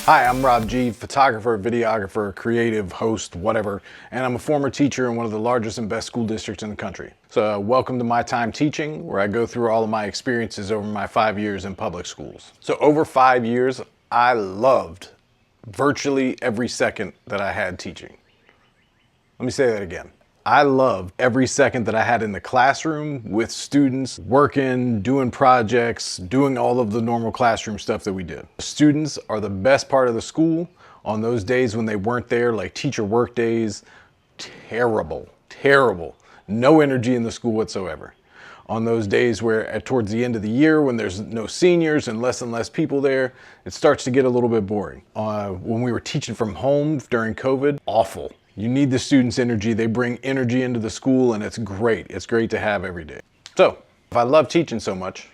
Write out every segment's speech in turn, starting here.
Hi, I'm Rob G, photographer, videographer, creative, host, whatever, and I'm a former teacher in one of the largest and best school districts in the country. So welcome to My Time Teaching, where I go through all of my experiences over my 5 years in public schools. So over 5 years, I loved virtually every second that I had teaching. Let me say that again. I loved every second that I had in the classroom with students, working, doing projects, doing all of the normal classroom stuff that we did. Students are the best part of the school. On those days when they weren't there, like teacher work days, terrible. No energy in the school whatsoever. On those days where towards the end of the year, when there's no seniors and less people there, it starts to get a little bit boring. When we were teaching from home during COVID, awful. You need the students' energy. They bring energy into the school, and it's great. It's great to have every day. So, if I love teaching so much,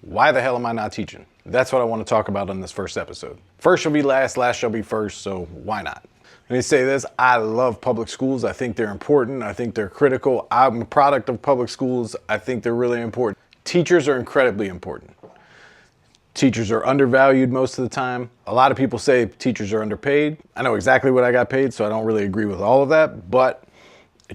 why the hell am I not teaching? That's what I want to talk about in this first episode. First shall be last shall be first, so why not? Let me say this, I love public schools. I think they're important. I think they're critical. I'm a product of public schools. I think they're really important. Teachers are incredibly important. Teachers are undervalued most of the time. A lot of people say teachers are underpaid. I know exactly what I got paid, so I don't really agree with all of that, but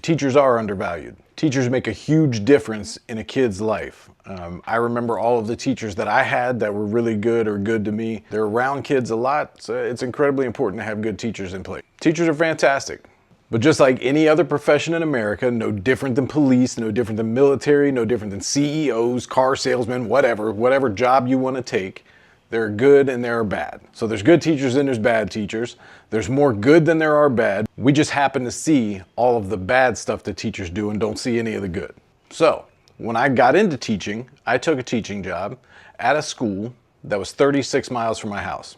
teachers are undervalued. Teachers make a huge difference in a kid's life. I remember all of the teachers that I had that were really good or good to me. They're around kids a lot, so it's incredibly important to have good teachers in place. Teachers are fantastic. But just like any other profession in America, no different than police, no different than military, no different than CEOs, car salesmen, whatever job you want to take, there are good and there are bad. So there's good teachers and there's bad teachers. There's more good than there are bad. We just happen to see all of the bad stuff that teachers do and don't see any of the good. So when I got into teaching, I took a teaching job at a school that was 36 miles from my house.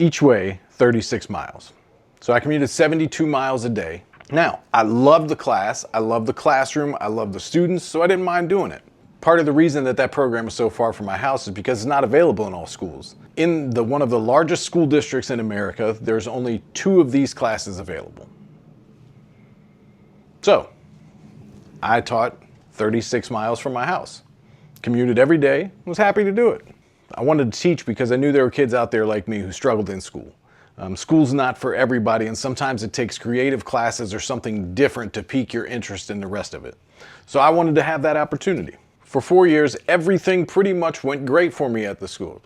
Each way, 36 miles. So I commuted 72 miles a day. Now, I loved the class, I loved the classroom, I loved the students, so I didn't mind doing it. Part of the reason that program is so far from my house is because it's not available in all schools. In one of the largest school districts in America, there's only 2 of these classes available. So, I taught 36 miles from my house. Commuted every day, was happy to do it. I wanted to teach because I knew there were kids out there like me who struggled in school. School's not for everybody, and sometimes it takes creative classes or something different to pique your interest in the rest of it. So I wanted to have that opportunity. For 4 years, everything pretty much went great for me at the school.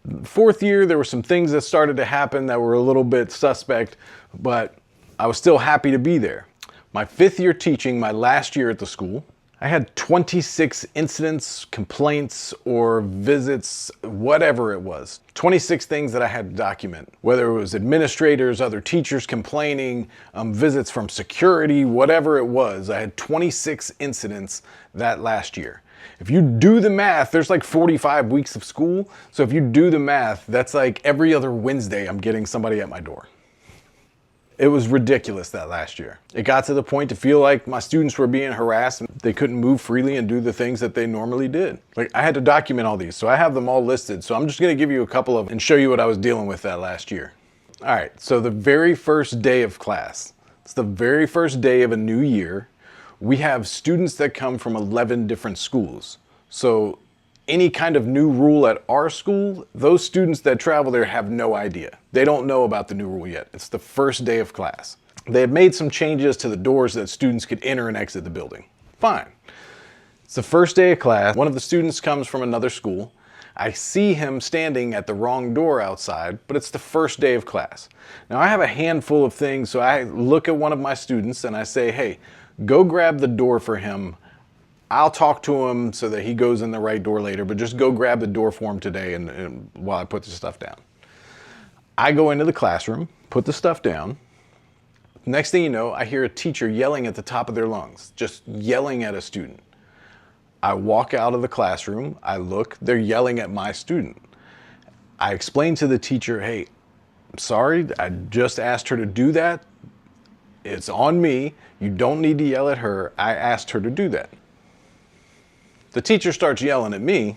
4th year, there were some things that started to happen that were a little bit suspect, but I was still happy to be there. My 5th year teaching, my last year at the school, I had 26 incidents, complaints, or visits, whatever it was. 26 things that I had to document. Whether it was administrators, other teachers complaining, visits from security, whatever it was. I had 26 incidents that last year. If you do the math, there's like 45 weeks of school. So if you do the math, that's like every other Wednesday I'm getting somebody at my door. It was ridiculous that last year. It got to the point to feel like my students were being harassed and they couldn't move freely and do the things that they normally did. Like, I had to document all these, so I have them all listed. So I'm just gonna give you a couple of them and show you what I was dealing with that last year. All right, so the very first day of class, it's the very first day of a new year. We have students that come from 11 different schools. So any kind of new rule at our school, those students that travel there have no idea. They don't know about the new rule yet. It's the first day of class. They have made some changes to the doors that students could enter and exit the building. Fine. It's the first day of class. One of the students comes from another school. I see him standing at the wrong door outside, but it's the first day of class. Now I have a handful of things, so I look at one of my students and I say, hey, go grab the door for him. I'll talk to him so that he goes in the right door later, but just go grab the door for him today and while I put the stuff down. I go into the classroom, put the stuff down. Next thing you know, I hear a teacher yelling at the top of their lungs, just yelling at a student. I walk out of the classroom, I look, they're yelling at my student. I explain to the teacher, hey, I'm sorry, I just asked her to do that. It's on me. You don't need to yell at her. I asked her to do that. The teacher starts yelling at me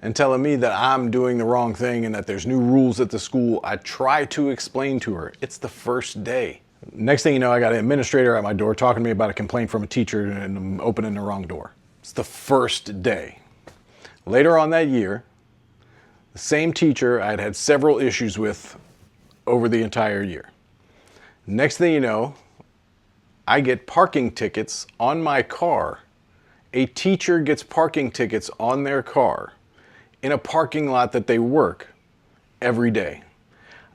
and telling me that I'm doing the wrong thing and that there's new rules at the school. I try to explain to her, it's the first day. Next thing you know, I got an administrator at my door talking to me about a complaint from a teacher and I'm opening the wrong door. It's the first day. Later on that year, The same teacher I'd had several issues with over the entire year. Next thing you know, I get parking tickets on my car. A teacher gets parking tickets on their car in a parking lot that they work every day.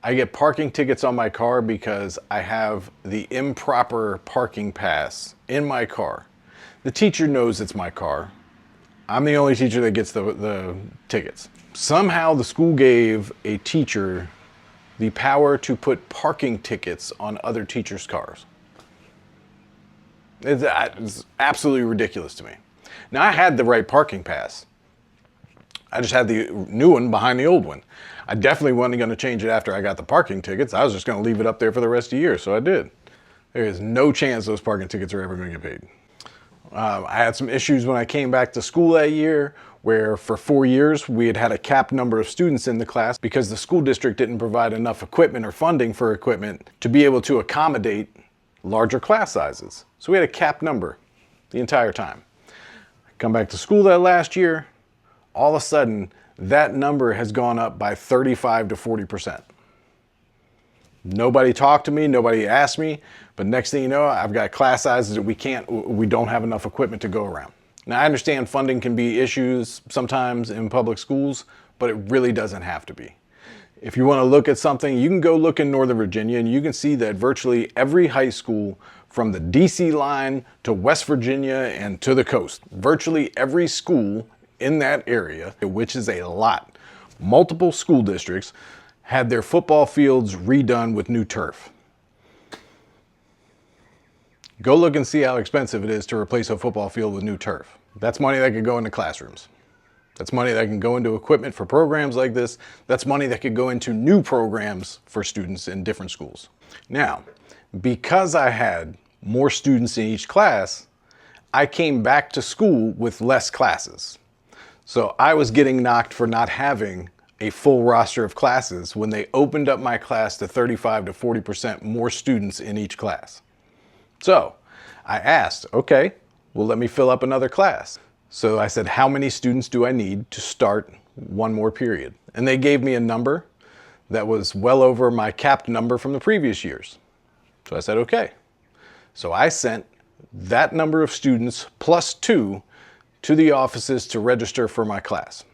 I get parking tickets on my car because I have the improper parking pass in my car. The teacher knows it's my car. I'm the only teacher that gets the tickets. Somehow the school gave a teacher the power to put parking tickets on other teachers' cars. It's absolutely ridiculous to me. Now, I had the right parking pass. I just had the new one behind the old one. I definitely wasn't going to change it after I got the parking tickets. I was just going to leave it up there for the rest of the year, so I did. There is no chance those parking tickets are ever going to get paid. I had some issues when I came back to school that year, where for 4 years we had a capped number of students in the class because the school district didn't provide enough equipment or funding for equipment to be able to accommodate larger class sizes. So we had a capped number the entire time. I come back to school that last year, all of a sudden that number has gone up by 35 to 40%. Nobody talked to me, nobody asked me, but next thing you know, I've got class sizes that we don't have enough equipment to go around. Now, I understand funding can be issues sometimes in public schools, but it really doesn't have to be. If you want to look at something, you can go look in Northern Virginia and you can see that virtually every high school from the DC line to West Virginia and to the coast, virtually every school in that area, which is a lot, multiple school districts had their football fields redone with new turf. Go look and see how expensive it is to replace a football field with new turf. That's money that could go into classrooms. That's money that can go into equipment for programs like this. That's money that could go into new programs for students in different schools. Now, because I had more students in each class, I came back to school with less classes. So I was getting knocked for not having a full roster of classes when they opened up my class to 35 to 40% more students in each class. So I asked, okay, well, let me fill up another class. So I said, how many students do I need to start one more period? And they gave me a number that was well over my capped number from the previous years. So I said, okay. So I sent that number of students plus 2 to the offices to register for my class.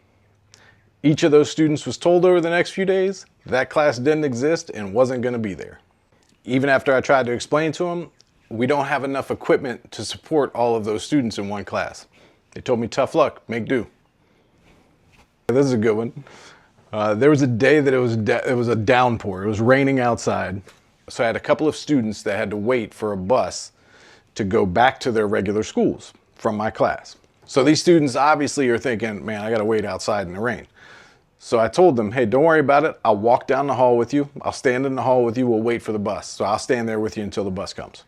Each of those students was told over the next few days that class didn't exist and wasn't going to be there. Even after I tried to explain to them, we don't have enough equipment to support all of those students in one class. They told me, tough luck, make do. This is a good one. There was a day that it was a downpour. It was raining outside. So I had a couple of students that had to wait for a bus to go back to their regular schools from my class. So these students obviously are thinking, man, I got to wait outside in the rain. So I told them, hey, don't worry about it. I'll walk down the hall with you. I'll stand in the hall with you. We'll wait for the bus. So I'll stand there with you until the bus comes.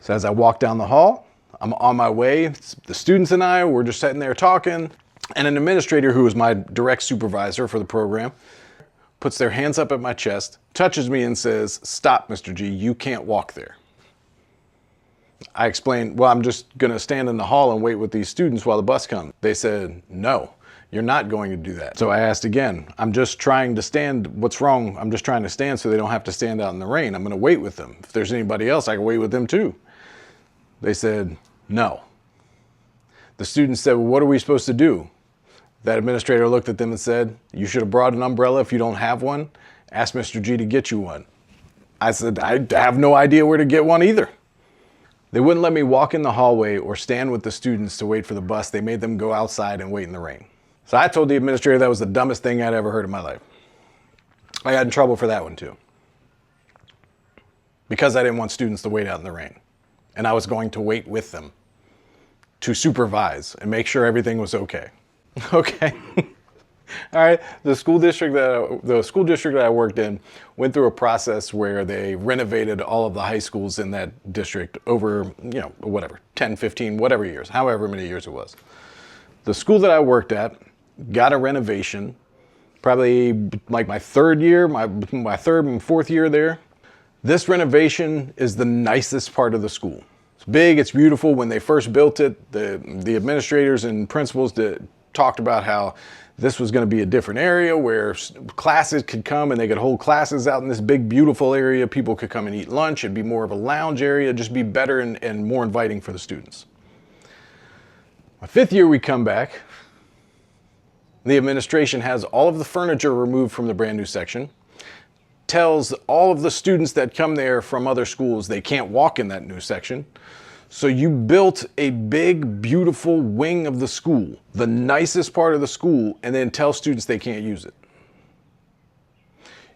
So as I walk down the hall, I'm on my way. The students and I were just sitting there talking. And an administrator who was my direct supervisor for the program puts their hands up at my chest, touches me and says, stop, Mr. G, you can't walk there. I explained, well, I'm just going to stand in the hall and wait with these students while the bus comes. They said, no, you're not going to do that. So I asked again, I'm just trying to stand. What's wrong? I'm just trying to stand so they don't have to stand out in the rain. I'm going to wait with them. If there's anybody else, I can wait with them too. They said, no. The students said, well, what are we supposed to do? That administrator looked at them and said, you should have brought an umbrella. If you don't have one, ask Mr. G to get you one. I said, I have no idea where to get one either. They wouldn't let me walk in the hallway or stand with the students to wait for the bus. They made them go outside and wait in the rain. So I told the administrator that was the dumbest thing I'd ever heard in my life. I got in trouble for that one too. Because I didn't want students to wait out in the rain. And I was going to wait with them to supervise and make sure everything was okay. Okay. All right. The school district that I worked in went through a process where they renovated all of the high schools in that district over, 10, 15, whatever years, however many years it was. The school that I worked at got a renovation, probably like my third and fourth year there. This renovation is the nicest part of the school. It's big, it's beautiful. When they first built it, the administrators and principals talked about how this was going to be a different area where classes could come and they could hold classes out in this big, beautiful area. People could come and eat lunch. It'd be more of a lounge area, just be better and more inviting for the students. My 5th year, we come back. The administration has all of the furniture removed from the brand new section, tells all of the students that come there from other schools they can't walk in that new section. So you built a big, beautiful wing of the school, the nicest part of the school, and then tell students they can't use it.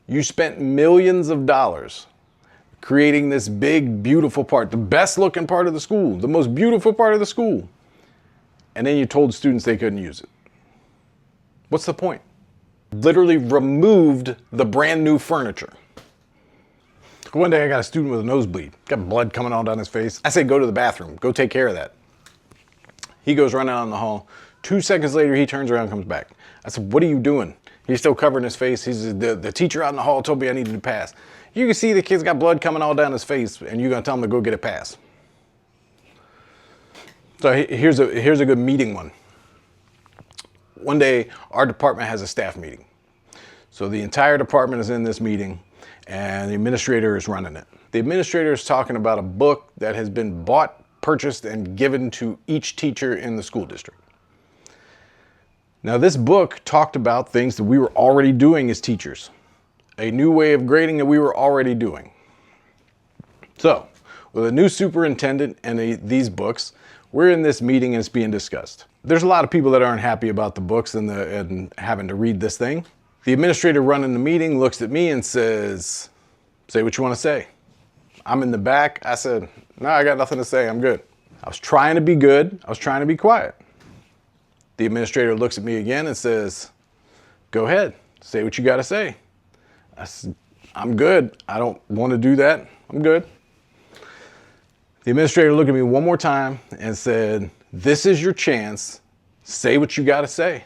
You spent millions of dollars creating this big, beautiful part, the best looking part of the school, the most beautiful part of the school, and then you told students they couldn't use it. What's the point? Literally removed the brand new furniture. One day I got a student with a nosebleed, got blood coming all down his face. I said, go to the bathroom, go take care of that. He goes running out in the hall. 2 seconds later, he turns around and comes back. I said, what are you doing? He's still covering his face. He says, the teacher out in the hall told me I needed to pass. You can see the kid's got blood coming all down his face and you're gonna tell him to go get a pass. So here's a good meeting one. One day, our department has a staff meeting. So the entire department is in this meeting and the administrator is running it. The administrator is talking about a book that has been bought, purchased, and given to each teacher in the school district. Now this book talked about things that we were already doing as teachers, a new way of grading that we were already doing. So, with a new superintendent and these books, we're in this meeting and it's being discussed. There's a lot of people that aren't happy about the books and having to read this thing. The administrator running the meeting looks at me and says, say what you want to say. I'm in the back. I said, no, I got nothing to say. I'm good. I was trying to be good. I was trying to be quiet. The administrator looks at me again and says, go ahead. Say what you got to say. I said, I'm good. I don't want to do that. I'm good. The administrator looked at me one more time and said, this is your chance. Say what you got to say.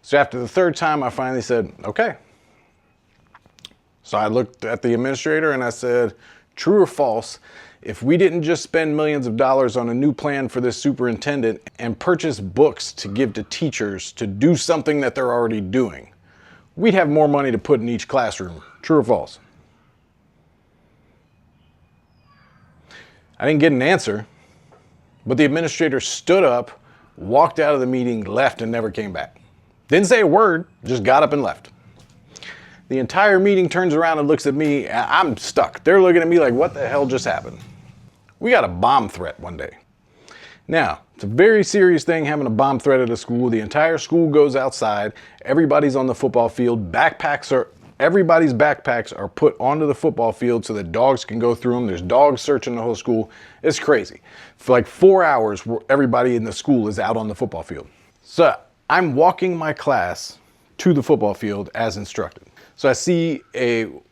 So after the 3rd time, I finally said, okay. So I looked at the administrator and I said, true or false, if we didn't just spend millions of dollars on a new plan for this superintendent and purchase books to give to teachers to do something that they're already doing, we'd have more money to put in each classroom. True or false? I didn't get an answer, but the administrator stood up, walked out of the meeting, left, and never came back. Didn't say a word, just got up and left. The entire meeting turns around and looks at me. I'm stuck. They're looking at me like, what the hell just happened? We got a bomb threat one day. Now, it's a very serious thing having a bomb threat at a school. The entire school goes outside. Everybody's on the football field. Everybody's backpacks are put onto the football field so that dogs can go through them. There's dogs searching the whole school. It's crazy. For like 4 hours, everybody in the school is out on the football field. So I'm walking my class to the football field as instructed. So I see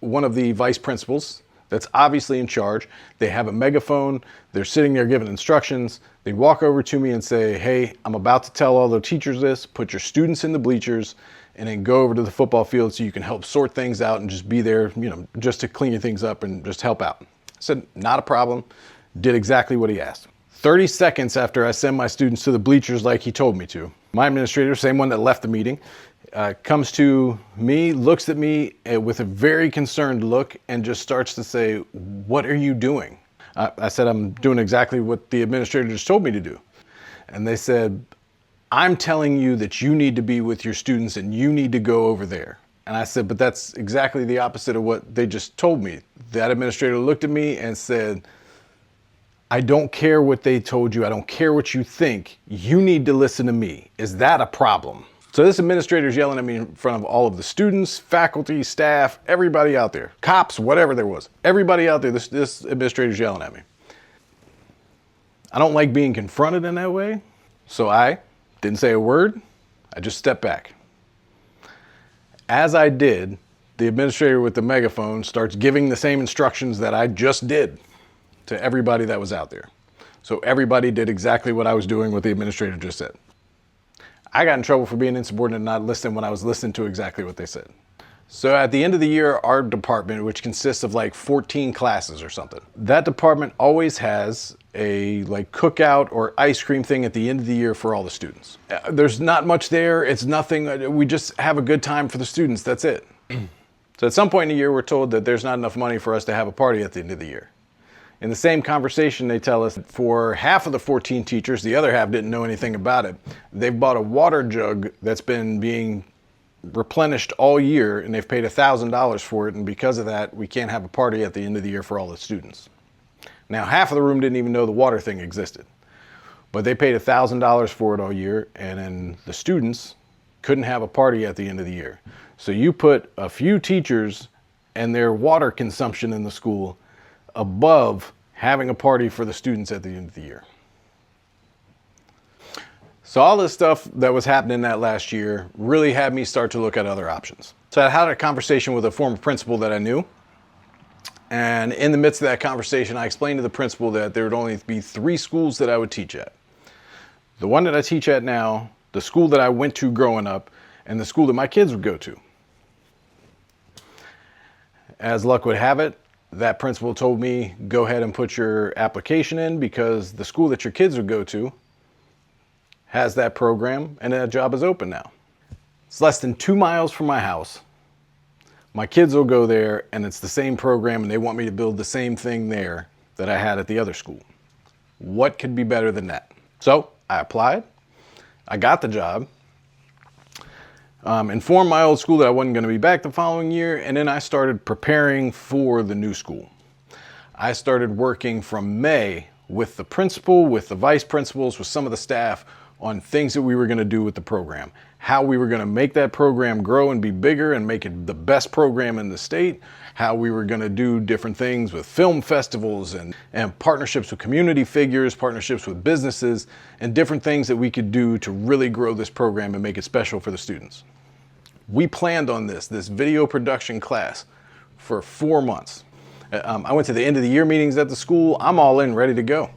one of the vice principals that's obviously in charge. They have a megaphone. They're sitting there giving instructions. They walk over to me and say, hey, I'm about to tell all the teachers this. Put your students in the bleachers and then go over to the football field so you can help sort things out and just be there, just to clean things up and just help out. I said, not a problem. Did exactly what he asked. 30 seconds after I send my students to the bleachers like he told me to, my administrator, same one that left the meeting, comes to me, looks at me with a very concerned look and just starts to say, what are you doing? I said, I'm doing exactly what the administrator just told me to do. And they said, I'm telling you that you need to be with your students and you need to go over there. And I said, but that's exactly the opposite of what they just told me. That administrator looked at me and said, I don't care what they told you. I don't care what you think. You need to listen to me. Is that a problem? So this administrator's yelling at me in front of all of the students, faculty, staff, everybody out there, cops, whatever there was. Everybody out there, this administrator's yelling at me. I don't like being confronted in that way. So I didn't say a word. I just stepped back. As I did, the administrator with the megaphone starts giving the same instructions that I just did to everybody that was out there. So everybody did exactly what I was doing, what the administrator just said. I got in trouble for being insubordinate and not listening when I was listening to exactly what they said. So at the end of the year, our department, which consists of like 14 classes or something, that department always has a like cookout or ice cream thing at the end of the year for all the students. There's not much there. It's nothing. We just have a good time for the students. That's it. So at some point in the year, we're told that there's not enough money for us to have a party at the end of the year. In the same conversation, they tell us for half of the 14 teachers, the other half didn't know anything about it. They've bought a water jug that's been being replenished all year, and they've paid $1,000 for it, and because of that, we can't have a party at the end of the year for all the students. Now, half of the room didn't even know the water thing existed, but they paid $1,000 for it all year, and then the students couldn't have a party at the end of the year. So you put a few teachers and their water consumption in the school above having a party for the students at the end of the year. So all this stuff that was happening that last year really had me start to look at other options. So I had a conversation with a former principal that I knew. And in the midst of that conversation, I explained to the principal that there would only be 3 schools that I would teach at. The one that I teach at now, the school that I went to growing up, and the school that my kids would go to. As luck would have it, that principal told me, go ahead and put your application in because the school that your kids would go to has that program, and that job is open now. It's less than 2 miles from my house. My kids will go there, and it's the same program, and they want me to build the same thing there that I had at the other school. What could be better than that? So I applied. I got the job. Informed my old school that I wasn't going to be back the following year, and then I started preparing for the new school. I started working from May with the principal, with the vice principals, with some of the staff, on things that we were going to do with the program, how we were going to make that program grow and be bigger and make it the best program in the state, how we were going to do different things with film festivals and partnerships with community figures, partnerships with businesses, and different things that we could do to really grow this program and make it special for the students. We planned on this video production class for 4 months. I went to the end of the year meetings at the school. I'm all in, ready to go.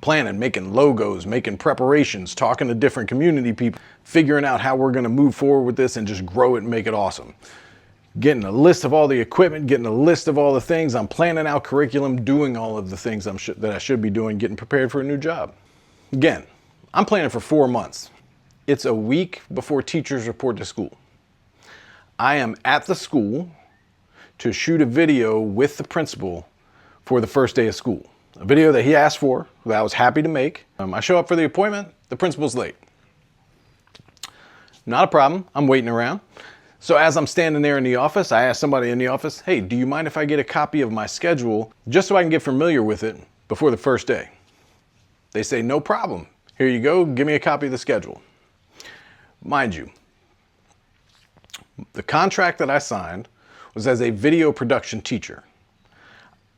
Planning, making logos, making preparations, talking to different community people, figuring out how we're going to move forward with this and just grow it and make it awesome. Getting a list of all the equipment, getting a list of all the things. I'm planning out curriculum, doing all of the things that I should be doing, getting prepared for a new job. Again, I'm planning for 4 months. It's a week before teachers report to school. I am at the school to shoot a video with the principal for the first day of school. A video that he asked for, that I was happy to make. I show up for the appointment, the principal's late. Not a problem, I'm waiting around. So as I'm standing there in the office, I ask somebody in the office, hey, do you mind if I get a copy of my schedule just so I can get familiar with it before the first day? They say, no problem. Here you go, give me a copy of the schedule. Mind you, the contract that I signed was as a video production teacher.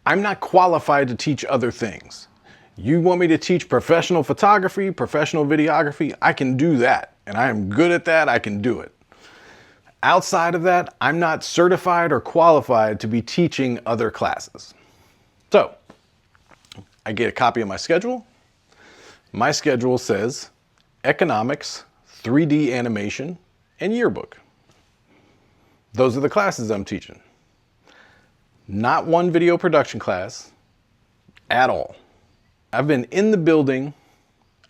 I'm not qualified to teach other things. You want me to teach professional photography, professional videography, I can do that. And I am good at that, I can do it. Outside of that, I'm not certified or qualified to be teaching other classes. So, I get a copy of my schedule. My schedule says economics, 3D animation, and yearbook. Those are the classes I'm teaching. Not one video production class at all. I've been in the building,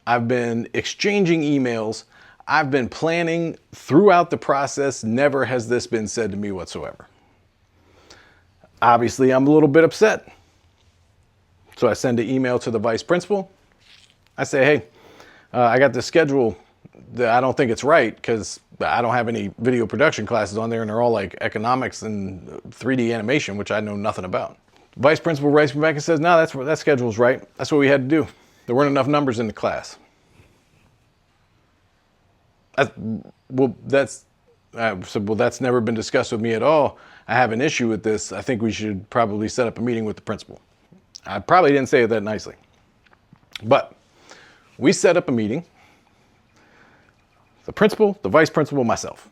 I've been exchanging emails, I've been planning throughout the process. Never has this been said to me whatsoever. Obviously, I'm a little bit upset. So I send an email to the vice principal. I say, hey, I got this schedule that I don't think it's right because I don't have any video production classes on there and they're all like economics and 3D animation, which I know nothing about. Vice principal writes me back and says, no, that schedule's right. That's what we had to do. There weren't enough numbers in the class. I said, well, that's never been discussed with me at all. I have an issue with this. I think we should probably set up a meeting with the principal. I probably didn't say it that nicely, but we set up a meeting. The principal, the vice principal, myself.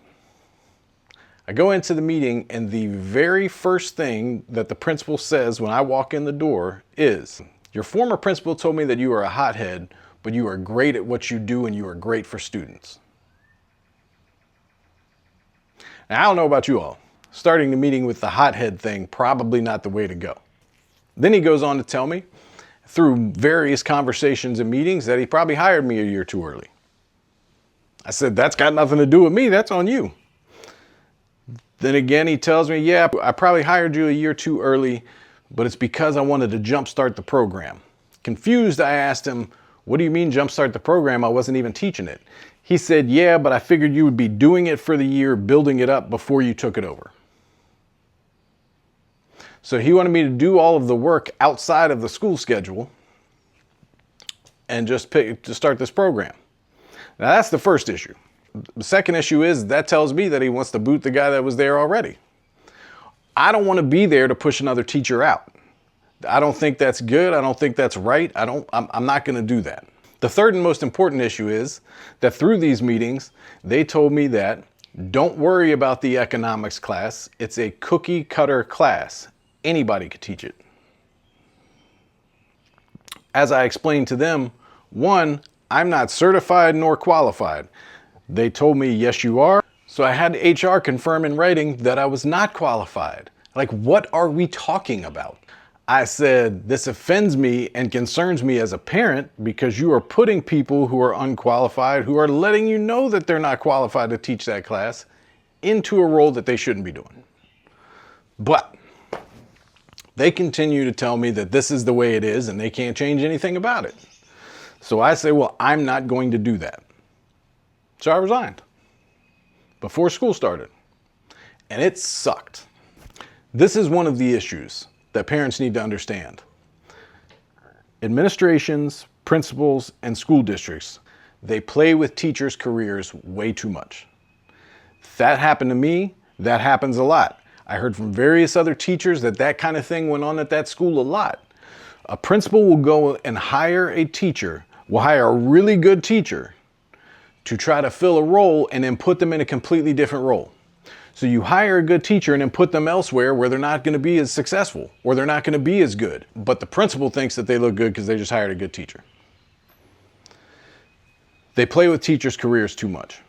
I go into the meeting and the very first thing that the principal says when I walk in the door is, your former principal told me that you are a hothead, but you are great at what you do and you are great for students. Now, I don't know about you all. Starting the meeting with the hothead thing, probably not the way to go. Then he goes on to tell me, through various conversations and meetings, that he probably hired me a year too early. I said, that's got nothing to do with me, that's on you. Then again, he tells me, yeah, I probably hired you a year too early, but it's because I wanted to jumpstart the program. Confused, I asked him, what do you mean jumpstart the program? I wasn't even teaching it. He said, yeah, but I figured you would be doing it for the year, building it up before you took it over. So he wanted me to do all of the work outside of the school schedule and just to start this program. Now that's the first issue. The second issue is that tells me that he wants to boot the guy that was there already. I don't want to be there to push another teacher out. I don't think that's good. I don't think that's right. I'm not going to do that. The third and most important issue is that through these meetings, they told me that don't worry about the economics class. It's a cookie cutter class. Anybody could teach it. As I explained to them, one, I'm not certified nor qualified. They told me, yes, you are. So I had HR confirm in writing that I was not qualified. Like, what are we talking about? I said, this offends me and concerns me as a parent because you are putting people who are unqualified, who are letting you know that they're not qualified to teach that class, into a role that they shouldn't be doing. But they continue to tell me that this is the way it is and they can't change anything about it. So I say, well, I'm not going to do that. So I resigned before school started, and it sucked. This is one of the issues that parents need to understand. Administrations, principals, and school districts, they play with teachers' careers way too much. That happened to me. That happens a lot. I heard from various other teachers that that kind of thing went on at that school a lot. A principal will go and hire a teacher, will hire a really good teacher to try to fill a role and then put them in a completely different role. So you hire a good teacher and then put them elsewhere where they're not going to be as successful or they're not going to be as good. But the principal thinks that they look good because they just hired a good teacher. They play with teachers' careers too much.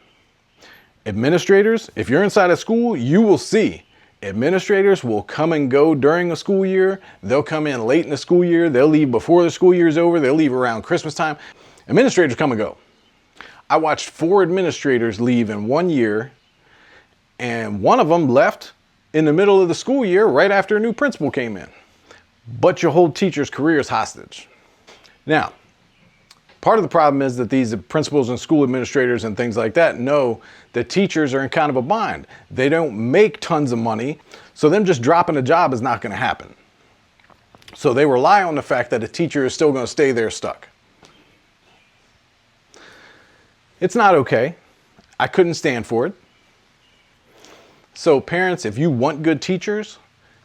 Administrators, if you're inside a school, you will see administrators will come and go during a school year. They'll come in late in the school year. They'll leave before the school year is over. They'll leave around Christmas time. Administrators come and go. I watched 4 administrators leave in 1 year, and one of them left in the middle of the school year right after a new principal came in. But you hold teachers' careers hostage. Now, part of the problem is that these principals and school administrators and things like that know that teachers are in kind of a bind. They don't make tons of money, so them just dropping a job is not going to happen. So they rely on the fact that a teacher is still going to stay there stuck. It's not okay. I couldn't stand for it. So parents, if you want good teachers,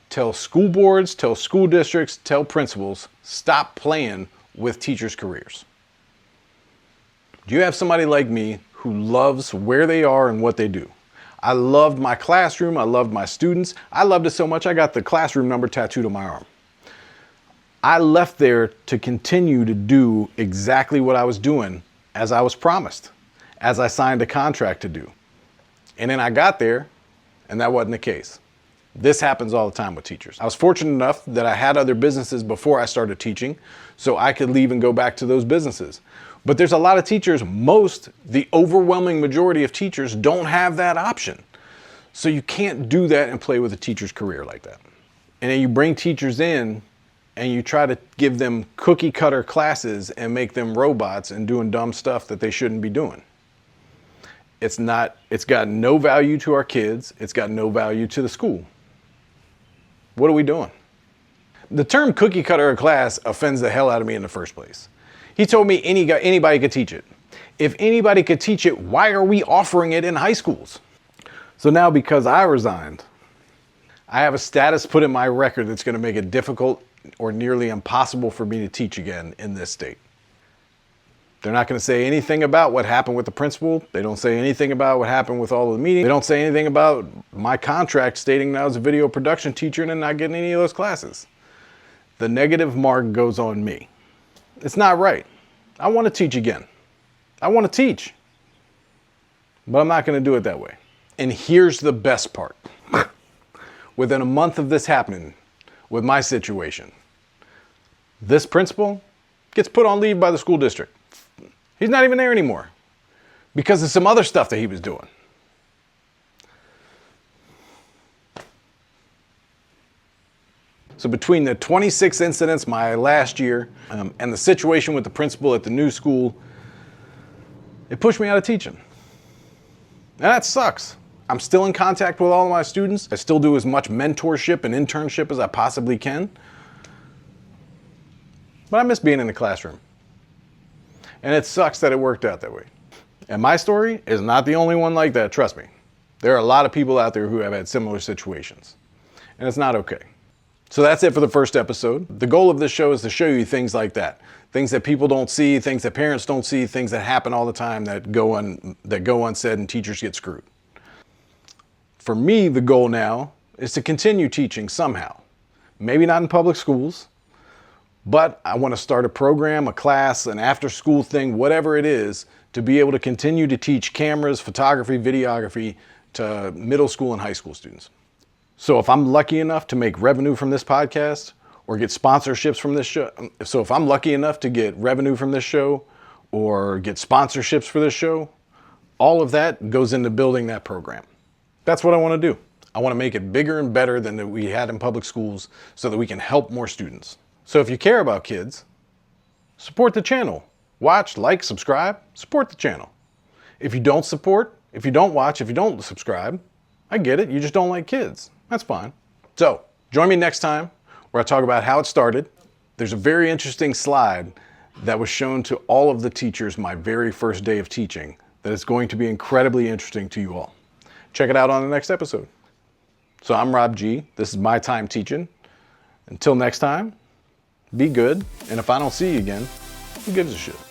tell school boards, tell school districts, tell principals, stop playing with teachers' careers. Do you have somebody like me who loves where they are and what they do? I loved my classroom. I loved my students. I loved it so much I got the classroom number tattooed on my arm. I left there to continue to do exactly what I was doing as I was promised, as I signed a contract to do. And then I got there and that wasn't the case. This happens all the time with teachers. I was fortunate enough that I had other businesses before I started teaching, so I could leave and go back to those businesses. But there's a lot of teachers, the overwhelming majority of teachers don't have that option. So you can't do that and play with a teacher's career like that. And then you bring teachers in and you try to give them cookie cutter classes and make them robots and doing dumb stuff that they shouldn't be doing. It's got no value to our kids. It's got no value to the school. What are we doing? The term cookie cutter class offends the hell out of me in the first place. He told me anybody could teach it. If anybody could teach it, why are we offering it in high schools? So now because I resigned, I have a status put in my record that's going to make it difficult or nearly impossible for me to teach again in this state. They're not going to say anything about what happened with the principal. They don't say anything about what happened with all of the meetings. They don't say anything about my contract stating that I was a video production teacher and then not getting any of those classes. The negative mark goes on me. It's not right. I want to teach again. I want to teach. But I'm not going to do it that way. And here's the best part. Within a month of this happening with my situation, this principal gets put on leave by the school district. He's not even there anymore because of some other stuff that he was doing. So between the 26 incidents my last year and the situation with the principal at the new school, it pushed me out of teaching. And that sucks. I'm still in contact with all of my students. I still do as much mentorship and internship as I possibly can. But I miss being in the classroom. And it sucks that it worked out that way. And my story is not the only one like that, trust me. There are a lot of people out there who have had similar situations. And it's not okay. So that's it for the first episode. The goal of this show is to show you things like that. Things that people don't see, things that parents don't see, things that happen all the time that go unsaid and teachers get screwed. For me, the goal now is to continue teaching somehow. Maybe not in public schools, but I want to start a program, a class, an after-school thing, whatever it is, to be able to continue to teach cameras, photography, videography to middle school and high school students. So if I'm lucky enough to make revenue from this podcast or get sponsorships from this show, so if I'm lucky enough to get revenue from this show or get sponsorships for this show, all of that goes into building that program. That's what I want to do. I want to make it bigger and better than we had in public schools so that we can help more students. So if you care about kids, support the channel. Watch, like, subscribe, support the channel. If you don't support, if you don't watch, if you don't subscribe, I get it, you just don't like kids. That's fine. So join me next time where I talk about how it started. There's a very interesting slide that was shown to all of the teachers my very first day of teaching that is going to be incredibly interesting to you all. Check it out on the next episode. So I'm Rob G. This is my time teaching. Until next time, be good. And if I don't see you again, who gives a shit?